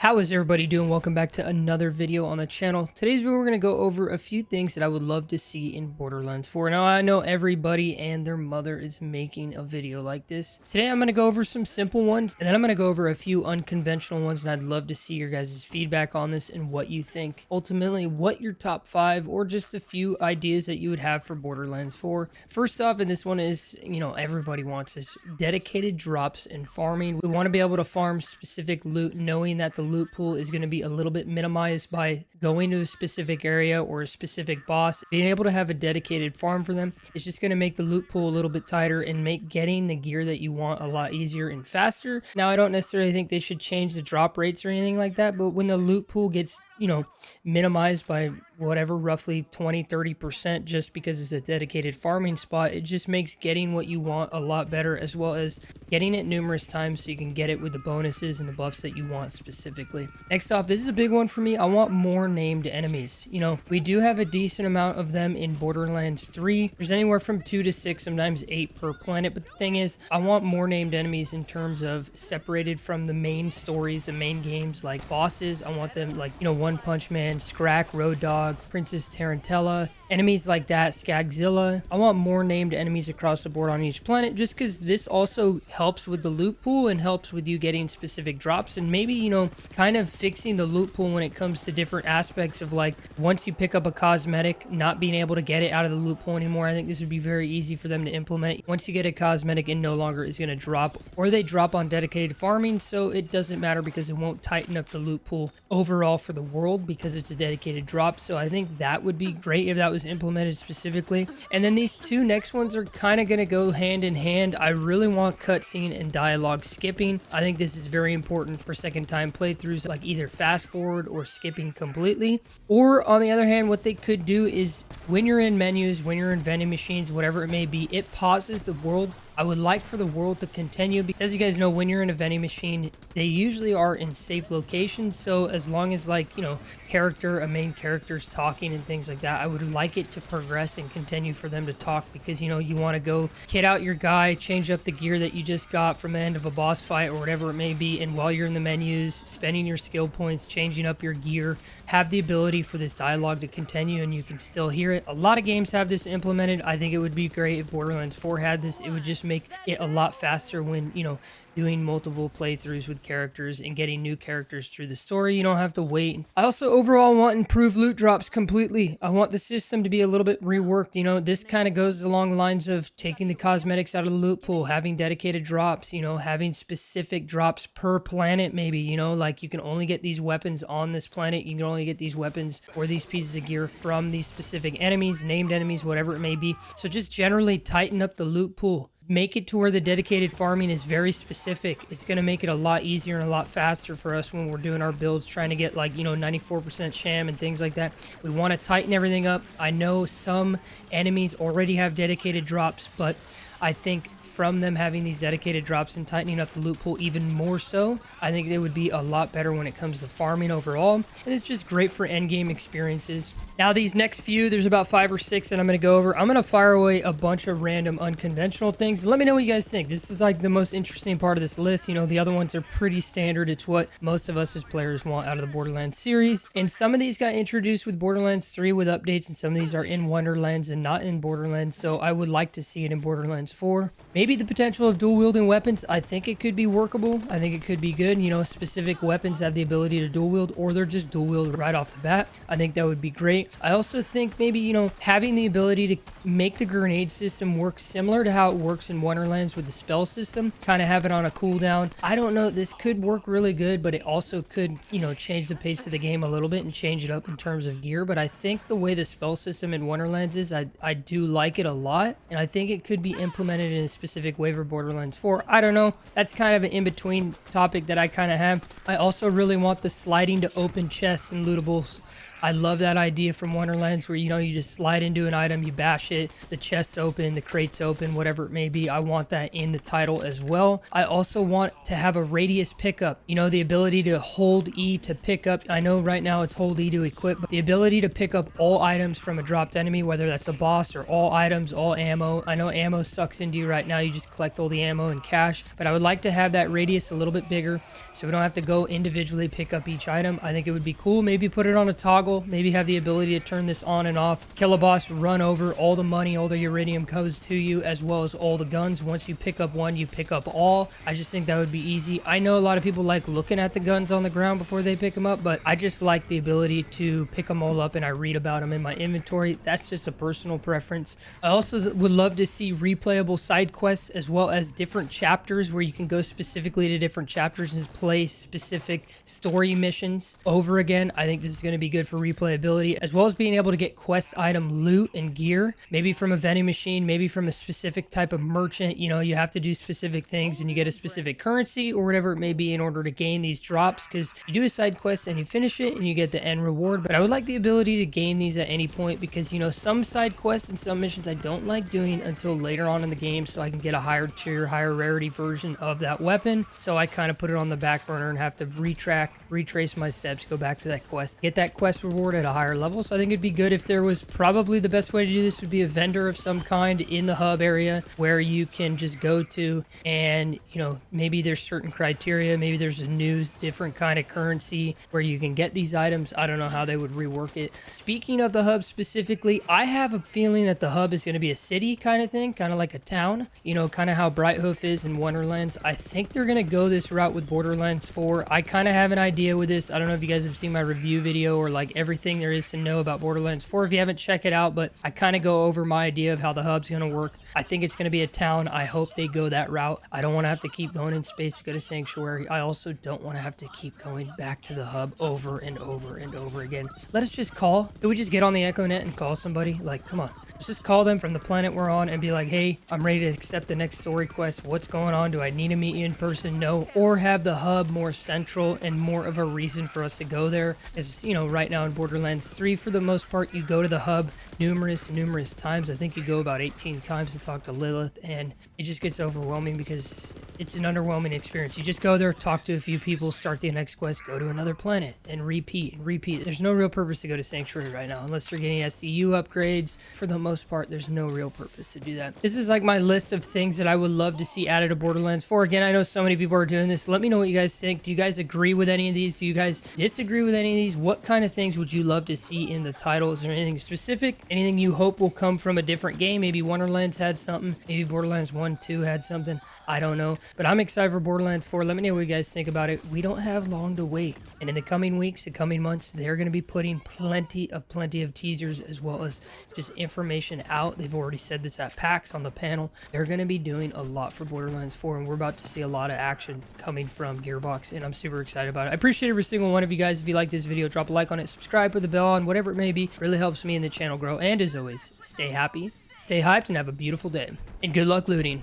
How is everybody doing? Welcome back to another video on the channel. Today's video we're going to go over a few things that I would love to see in Borderlands 4. Now I know everybody and their mother is making a video like this. Today I'm going to go over some simple ones and then I'm going to go over a few unconventional ones, and I'd love to see your guys' feedback on this and what you think. Ultimately, what your top 5 or just a few ideas that you would have for Borderlands 4. First off, and this one is, everybody wants this, dedicated drops and farming. We want to be able to farm specific loot knowing that the loot pool is going to be a little bit minimized by going to a specific area or a specific boss. Being able to have a dedicated farm for them is just going to make the loot pool a little bit tighter and make getting the gear that you want a lot easier and faster. Now, I don't necessarily think they should change the drop rates or anything like that, but when the loot pool gets minimized by whatever, roughly 20-30% just because it's a dedicated farming spot, it just makes getting what you want a lot better, as well as getting it numerous times so you can get it with the bonuses and the buffs that you want specifically. Next off, this is a big one for me. I want more named enemies. We do have a decent amount of them in Borderlands 3. There's anywhere from 2 to 6, sometimes 8 per planet, but the thing is, I want more named enemies in terms of separated from the main stories, the main games, like bosses. I want them like, One Punch Man, Scrack, Road Dog, Princess Tarantella, enemies like that, Skagzilla. I want more named enemies across the board on each planet, just because this also helps with the loot pool and helps with you getting specific drops, and maybe, kind of fixing the loot pool when it comes to different aspects of, like, once you pick up a cosmetic, not being able to get it out of the loot pool anymore. I think this would be very easy for them to implement. Once you get a cosmetic, it no longer is going to drop, or they drop on dedicated farming, so it doesn't matter because it won't tighten up the loot pool overall for the world because it's a dedicated drop. So I think that would be great if that was implemented specifically. And then these two next ones are kind of going to go hand in hand. I really want cutscene and dialogue skipping. I think this is very important for second time playthroughs, like either fast forward or skipping completely. Or on the other hand, what they could do is when you're in menus, when you're in vending machines, whatever it may be, it pauses the world. I would like for the world to continue because, as you guys know, when you're in a vending machine, they usually are in safe locations. So as long as, like, a main character's talking and things like that, I would like it to progress and continue for them to talk, because, you want to go kit out your guy, change up the gear that you just got from the end of a boss fight or whatever it may be. And while you're in the menus, spending your skill points, changing up your gear, have the ability for this dialogue to continue and you can still hear it. A lot of games have this implemented. I think it would be great if Borderlands 4 had this. It would just make it a lot faster when, doing multiple playthroughs with characters and getting new characters through the story. You don't have to wait. I also overall want improved loot drops completely. I want the system to be a little bit reworked. This kind of goes along the lines of taking the cosmetics out of the loot pool, having dedicated drops, having specific drops per planet maybe, like you can only get these weapons on this planet. You can only get these weapons or these pieces of gear from these specific enemies, named enemies, whatever it may be. So just generally tighten up the loot pool. Make it to where the dedicated farming is very specific. It's going to make it a lot easier and a lot faster for us when we're doing our builds, trying to get, like, 94% sham and things like that. We want to tighten everything up. I know some enemies already have dedicated drops, but I think from them having these dedicated drops and tightening up the loot pool even more so, I think they would be a lot better when it comes to farming overall. And it's just great for endgame experiences. Now, these next few, there's about 5 or 6 that I'm going to go over. I'm going to fire away a bunch of random unconventional things. Let me know what you guys think. This is like the most interesting part of this list. The other ones are pretty standard. It's what most of us as players want out of the Borderlands series. And some of these got introduced with Borderlands 3 with updates, and some of these are in Wonderlands and not in Borderlands. So I would like to see it in Borderlands 4. Maybe the potential of dual wielding weapons. I think it could be workable. I think it could be good. Specific weapons have the ability to dual wield, or they're just dual wield right off the bat. I think that would be great. I also think maybe, having the ability to make the grenade system work similar to how it works in Wonderlands with the spell system, kind of have it on a cooldown. I don't know. This could work really good, but it also could, change the pace of the game a little bit and change it up in terms of gear. But I think the way the spell system in Wonderlands is, I do like it a lot. And I think it could be implemented in a specific way for Borderlands 4. I don't know. That's kind of an in-between topic that I kind of have. I also really want the sliding to open chests and lootables I love that idea from Wonderlands where, you know, you just slide into an item, you bash it, the chest's open, the crate's open, whatever it may be. I want that in the title as well. I also want to have a radius pickup, you know, the ability to hold E to pick up. I know right now it's hold E to equip, but the ability to pick up all items from a dropped enemy, whether that's a boss or all items, all ammo. I know ammo sucks into you right now. You just collect all the ammo and cash, but I would like to have that radius a little bit bigger so we don't have to go individually pick up each item. I think it would be cool. Maybe put it on a toggle, maybe have the ability to turn this on and off. Kill a boss, run over, all the money, all the iridium comes to you, as well as all the guns. Once you pick up one, you pick up all. I just think that would be easy. I know a lot of people like looking at the guns on the ground before they pick them up, but I just like the ability to pick them all up and I read about them in my inventory. That's just a personal preference. I also would love to see replayable side quests as well as different chapters where you can go specifically to different chapters and play specific story missions over again. I think this is going to be good for replayability, as well as being able to get quest item loot and gear, maybe from a vending machine, maybe from a specific type of merchant. You know, you have to do specific things and you get a specific currency or whatever it may be in order to gain these drops, because you do a side quest and you finish it and you get the end reward. But I would like the ability to gain these at any point, because, you know, some side quests and some missions I don't like doing until later on in the game so I can get a higher tier, higher rarity version of that weapon. So I kind of put it on the back burner and have to retrace my steps, go back to that quest, get that quest reward at a higher level. So I think it'd be good if there was, probably the best way to do this would be a vendor of some kind in the hub area where you can just go to, and, you know, maybe there's certain criteria, maybe there's a new different kind of currency where you can get these items. I don't know how they would rework it. Speaking of the hub specifically, I have a feeling that the hub is going to be a city kind of thing, kind of like a town, you know, kind of how Brighthoof is in Wonderlands. I think they're going to go this route with Borderlands 4. I kind of have an idea with this. I don't know if you guys have seen my review video or like everything there is to know about Borderlands 4. If you haven't, check it out, but I kind of go over my idea of how the hub's going to work. I think it's going to be a town. I hope they go that route. I don't want to have to keep going in space to go to Sanctuary. I also don't want to have to keep going back to the hub over and over and over again. Let us just call. Could we just get on the Echo Net and call somebody? Like, come on. Let's just call them from the planet we're on and be like, hey, I'm ready to accept the next story quest. What's going on? Do I need to meet you in person? No. Or have the hub more central and more of a reason for us to go there. As you know, right now in Borderlands 3, for the most part, you go to the hub numerous times. I think you go about 18 times to talk to Lilith, and it just gets overwhelming because it's an underwhelming experience. You just go there, talk to a few people, start the next quest, go to another planet, and repeat and repeat. There's no real purpose to go to Sanctuary right now, unless you're getting SDU upgrades. For the most part, there's no real purpose to do that. This is like my list of things that I would love to see added to Borderlands 4. Again, I know so many people are doing this. Let me know what you guys think. Do you guys agree with any of these? Do you guys disagree with any of these? What kind of things would you love to see in the title? Is there anything specific? Anything you hope will come from a different game? Maybe Wonderlands had something. Maybe Borderlands 1, 2 had something. I don't know. But I'm excited for Borderlands 4. Let me know what you guys think about it. We don't have long to wait. And in the coming weeks, the coming months, they're going to be putting plenty of teasers as well as just information out. They've already said this at PAX on the panel. They're going to be doing a lot for Borderlands 4, and we're about to see a lot of action coming from Gearbox, and I'm super excited about it. I appreciate every single one of you guys. If you like this video, drop a like on it, subscribe, put the bell on, whatever it may be. It really helps me and the channel grow. And as always, stay happy, stay hyped, and have a beautiful day. And good luck looting.